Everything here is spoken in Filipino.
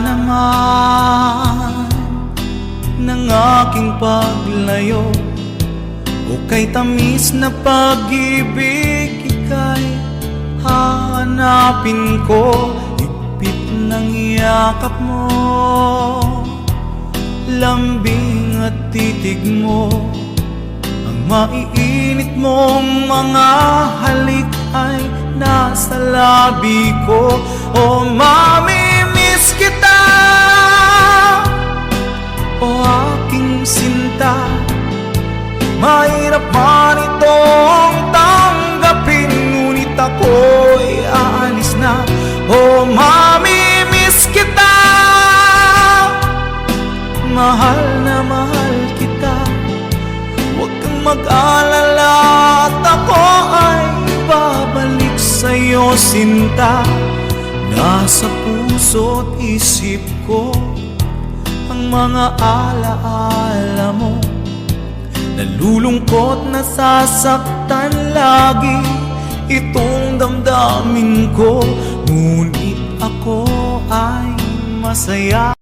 naman ng aking paglayo, o kay tamis na pag-ibig ika'y hahanapin ko. Higpit ng yakap mo, lambing at titig mo, ang maiinit mong mga halik ay nasa labi ko. O mamimiss kita, o aking sinta, mahirap man itong tanggapin, ngunit ako'y aalis na. O mamimiss kita, mahal na mahal kita, huwag kang mag-alala at ako ay babalik sa'yo, sinta. Nasa puso't isip ko ang mga alaala mo, nalulungkot, nasasaktan lagi itong damdamin ko, ngunit ako ay masaya.